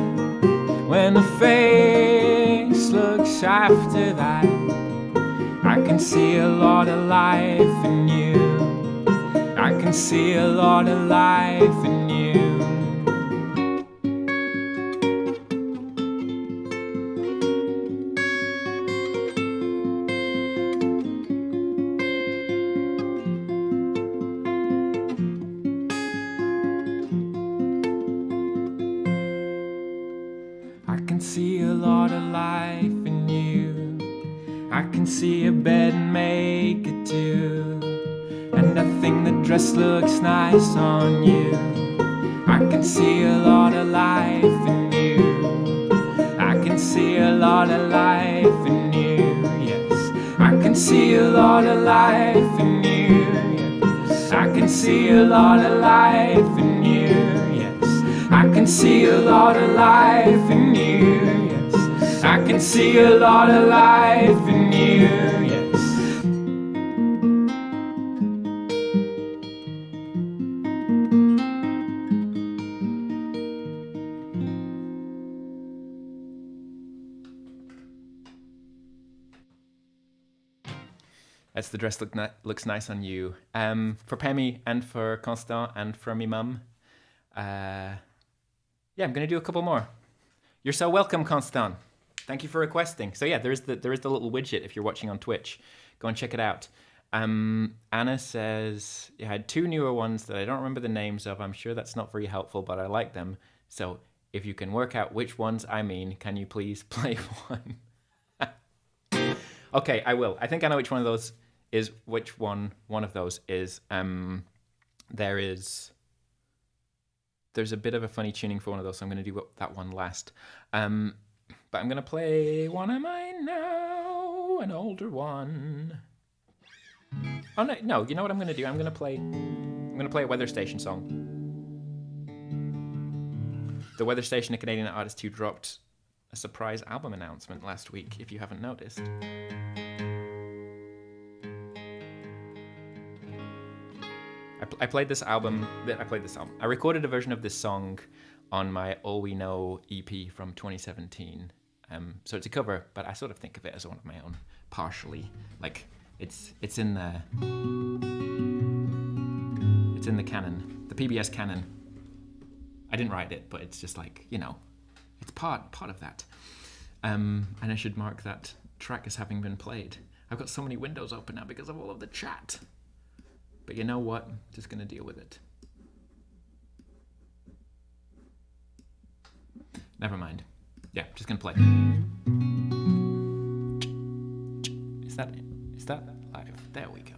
when the face looks after that, I can see a lot of life in you. I can see a lot of life in you. I can see a lot of life in you. I can see a bed and make it too. And nothing the dress looks nice on you. I can see a lot of life in you. I can see a lot of life in you, yes. I can see a lot of life in you, yes. I can see a lot of life in you, yes. I can see a lot of life in you, yes. I can see a lot of life in you, yes. That's The Dress Looks Nice on You. For Pemmy and for Constant and for me mum. Yeah, I'm going to do a couple more. You're so welcome, Constant. Thank you for requesting. So yeah, there is the little widget if you're watching on Twitch. Go and check it out. Anna says, I had 2 newer ones that I don't remember the names of. I'm sure that's not very helpful, but I like them. So if you can work out which ones I mean, can you please play one? Okay, I will. I think I know which one of those is, which one of those is. There's a bit of a funny tuning for one of those, so I'm going to do that one last. But I'm going to play one of mine now, an older one. Oh no! You know what I'm going to do? I'm going to play a Weather Station song. The Weather Station, a Canadian artist who dropped a surprise album announcement last week, if you haven't noticed. I played this album. I recorded a version of this song on my All We Know EP from 2017. So it's a cover, but I sort of think of it as one of my own, partially. Like it's in the canon, the PBS canon. I didn't write it, but it's just like, you know, it's part of that. And I should mark that track as having been played. I've got so many windows open now because of all of the chat. But you know what? Just gonna deal with it. Never mind. Yeah, just gonna play. Is that live? There we go.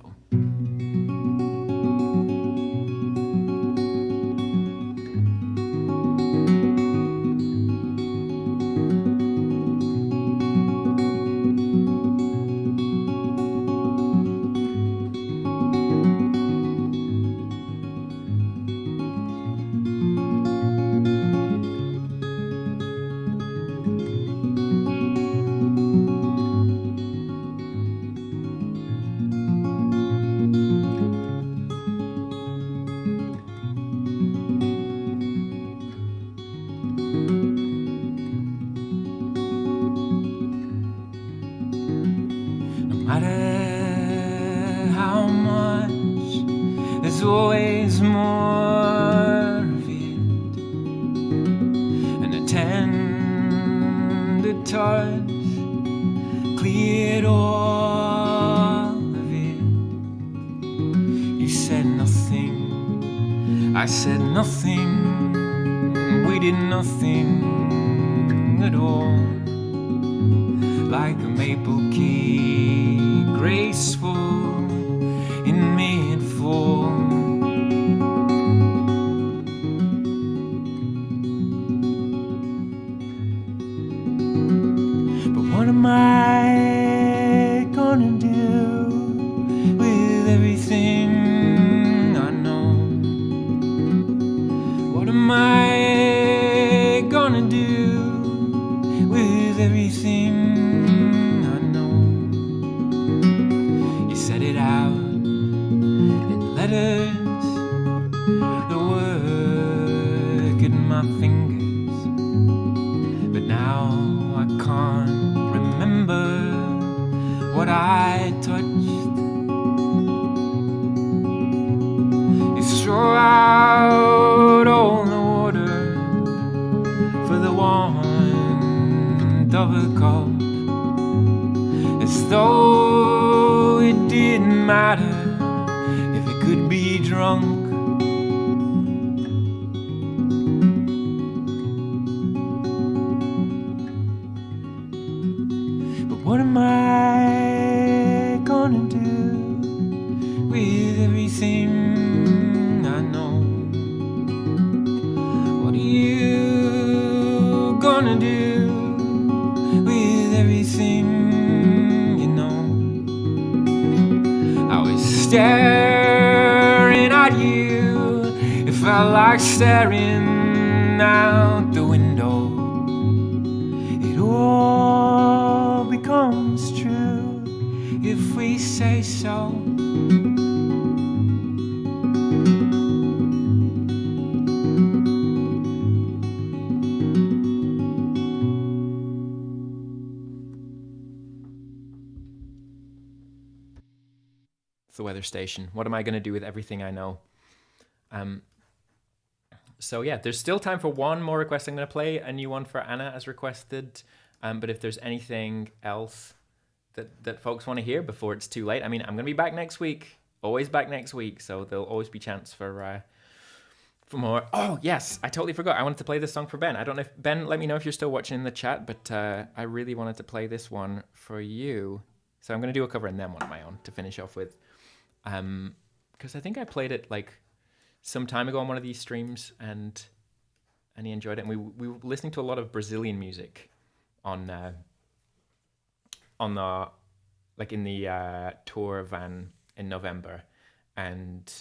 I said nothing, we did nothing at all. Like a maple key, graceful in mid-fall. But what am I gonna do with everything I know? What am I gonna do with everything I know? You said it out in letters, the work in my fingers. But now I can't remember what I touched. You throw out all the water for the want of a cup, as though it didn't matter if it could be drunk. But what am I gonna do with everything I know? What are you gonna do with everything you know? I was staring at you, it felt like staring out the window. It all becomes true if we say so. It's the weather station. What am I going to do with everything I know? So yeah, there's still time for one more request. I'm going to play a new one for Anna as requested. But if there's anything else that folks want to hear before it's too late, I mean, I'm going to be back next week. Always back next week. So there'll always be chance for more. Oh, yes. I totally forgot. I wanted to play this song for Ben. I don't know if Ben, let me know if you're still watching in the chat, but I really wanted to play this one for you. So I'm going to do a cover and then one of my own to finish off with. Because I think I played it like some time ago on one of these streams and he enjoyed it. And we were listening to a lot of Brazilian music on the like in the tour van in November, and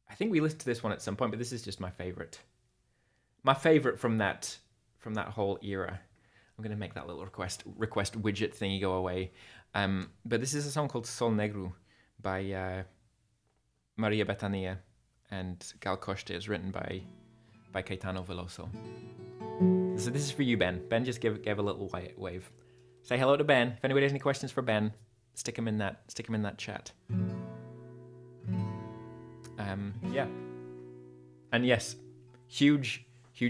I think we listened to this one at some point, but this is just my favorite from that whole era. I'm gonna make that little request widget thingy go away. But this is a song called Sol Negro by Maria Bethania and Gal Costa. Is written by by Caetano Veloso. So this is for you, Ben. Ben just gave a little wave. Say hello to Ben. If anybody has any questions for Ben, stick him in that chat. Yeah. And yes, huge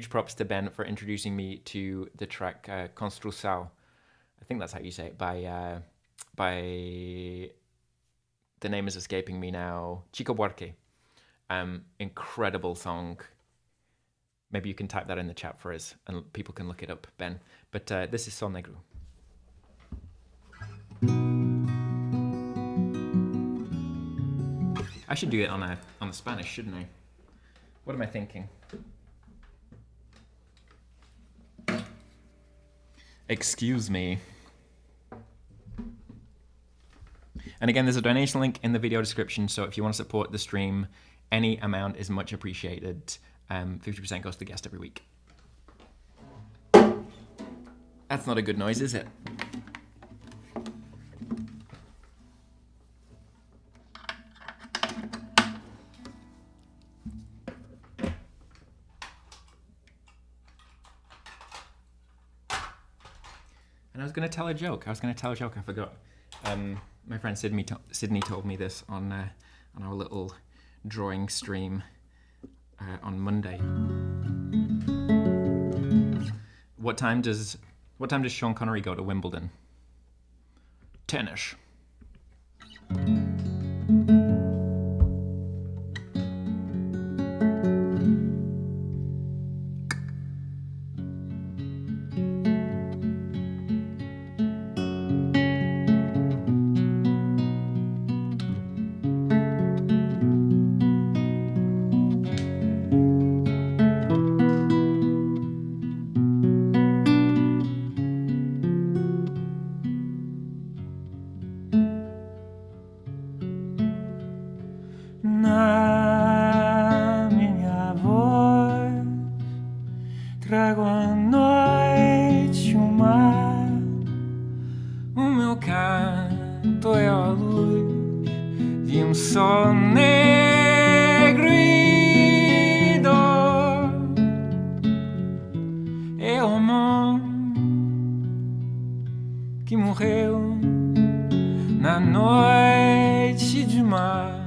props to Ben for introducing me to the track Construção. I think that's how you say it, by the name is escaping me now, Chico Buarque. Incredible song. Maybe you can type that in the chat for us and people can look it up, Ben. But this is Sol Negro. I should do it on a Spanish, shouldn't I? What am I thinking? Excuse me. And again, there's a donation link in the video description, so if you want to support the stream, any amount is much appreciated. 50% goes to the guest every week. That's not a good noise, is it? And I was going to tell a joke. I forgot. My friend Sydney told me this on our little drawing stream on Monday. What time does Sean Connery go to Wimbledon? 10ish. Na minha voz trago à noite o mar. O meu canto é a luz de sol negro e dor. É o amor que morreu na noite de mar.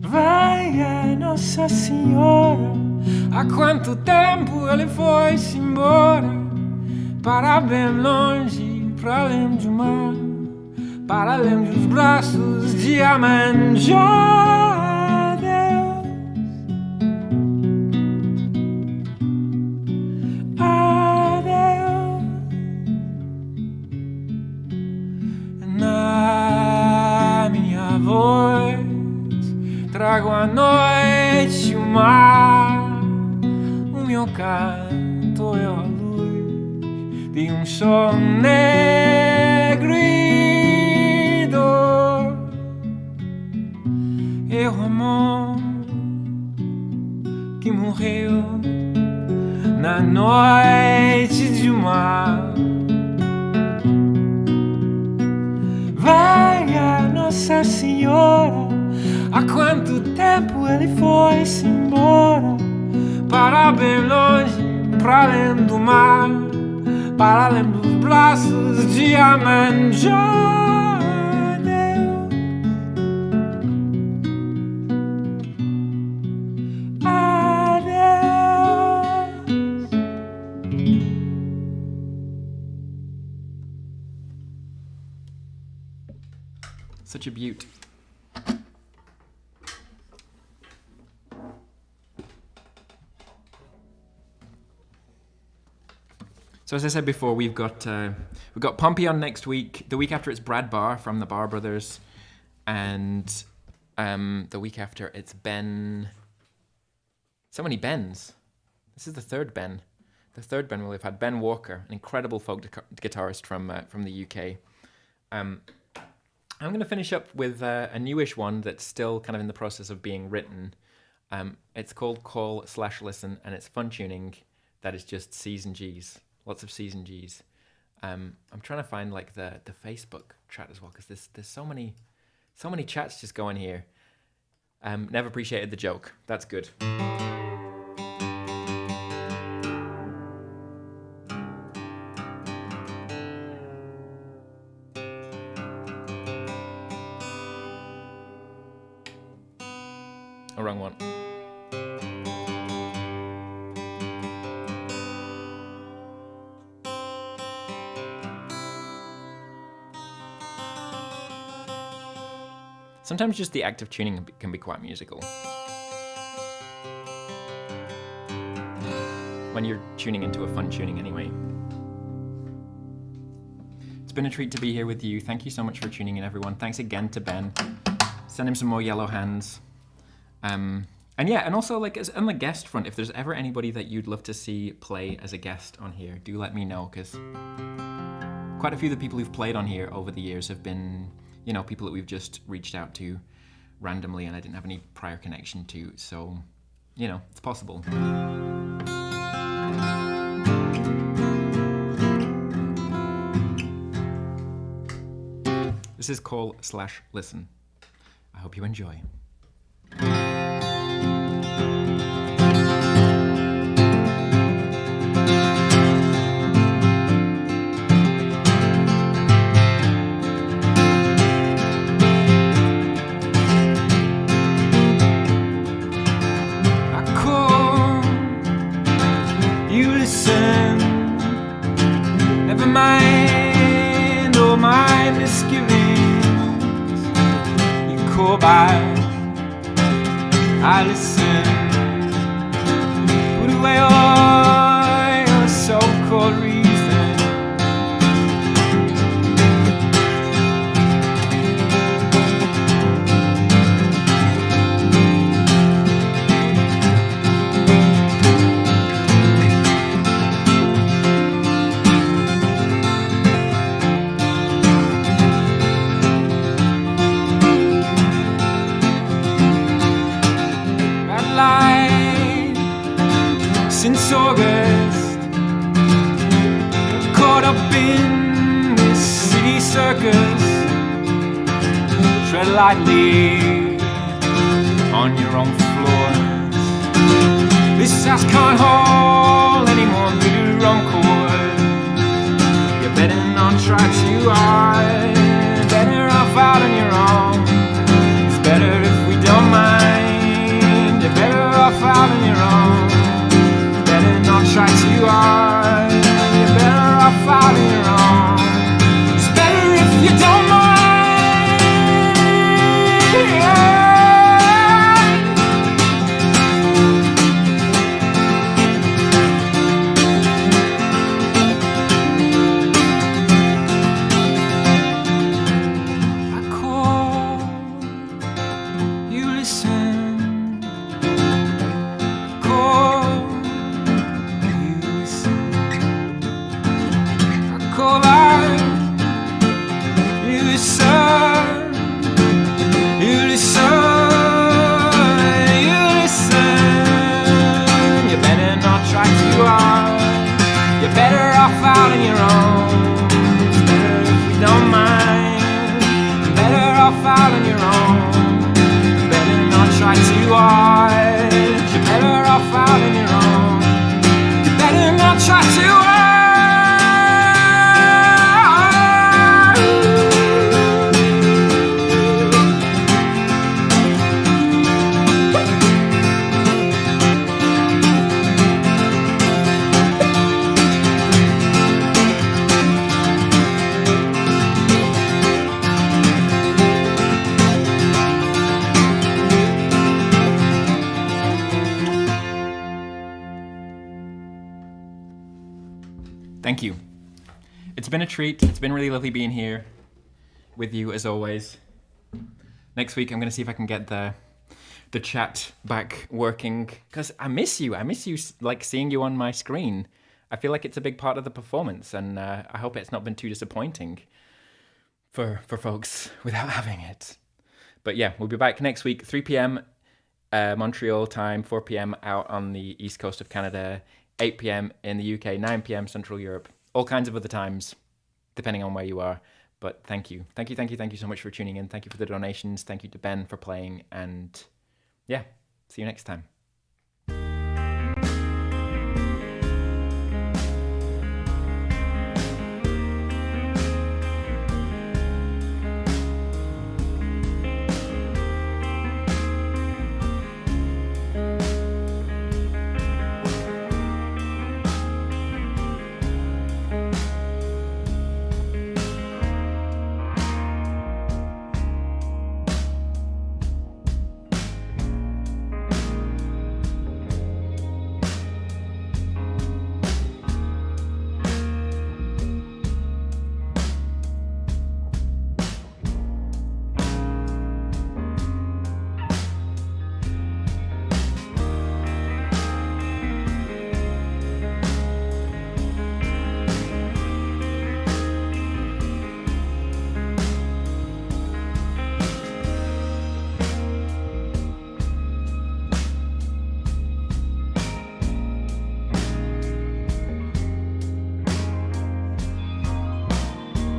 Vai a Nossa Senhora, há quanto tempo ele foi-se embora, para bem longe, para além do mar, para além dos braços de Amanjá. Adeus, na minha voz trago à noite o mar. O meu canto é a luz de sol negro e dor. É o amor que morreu na noite de mar. Vai a Nossa Senhora, há quanto tempo ele foi-se embora, para bem longe, para além do mar, para além dos braços de Amanjá. Such a beaut. So as I said before, we've got Pompey on next week. The week after it's Brad Barr from the Barr Brothers, and the week after it's Ben. So many Bens. This is the third Ben. The third Ben we've had. Ben Walker, an incredible folk guitarist from the UK. I'm going to finish up with a newish one that's still kind of in the process of being written. It's called Call/Listen, and it's fun tuning that is just C's and G's. Lots of C's and G's. I'm trying to find like the Facebook chat as well, because there's so many chats just going here. Never appreciated the joke. That's good. Oh, wrong one. Sometimes just the act of tuning can be quite musical. When you're tuning into a fun tuning anyway. It's been a treat to be here with you. Thank you so much for tuning in, everyone. Thanks again to Ben. Send him some more yellow hands. And yeah, and also like on the guest front, if there's ever anybody that you'd love to see play as a guest on here, do let me know, because quite a few of the people who've played on here over the years have been, you know, people that we've just reached out to randomly and I didn't have any prior connection to, so, you know, it's possible. This is Call/Listen. I hope you enjoy. Never mind all my misgivings. You call by, I listen. Put away all your so-called reason. Since August, caught up in this city circus. Tread lightly on your own floors. This house can't hold any more new wrong chords. You better not try too hard. Better off out on your own. It's better if we don't mind. You're better off out on your own. Not try too hard. You're better off out on your own. It's better if you don't mind. Yeah. I call, you listen. I call. Call out, you listen, you listen, you listen. You better not try too hard. You're better off out on your own. It's better if we don't mind. You're better off out on your own. You better not try too hard. You're better off out on your own. You better not try too hard. Thank you. It's been a treat. It's been really lovely being here with you as always. Next week I'm going to see if I can get the chat back working, because I miss you. I miss you, like seeing you on my screen. I feel like it's a big part of the performance, and I hope it's not been too disappointing for folks without having it. But yeah, we'll be back next week, 3 p.m. Montreal time, 4 p.m. out on the east coast of Canada, 8 p.m. in the UK, 9 p.m. Central Europe, all kinds of other times, depending on where you are. But thank you. Thank you so much for tuning in. Thank you for the donations. Thank you to Ben for playing. And yeah, see you next time.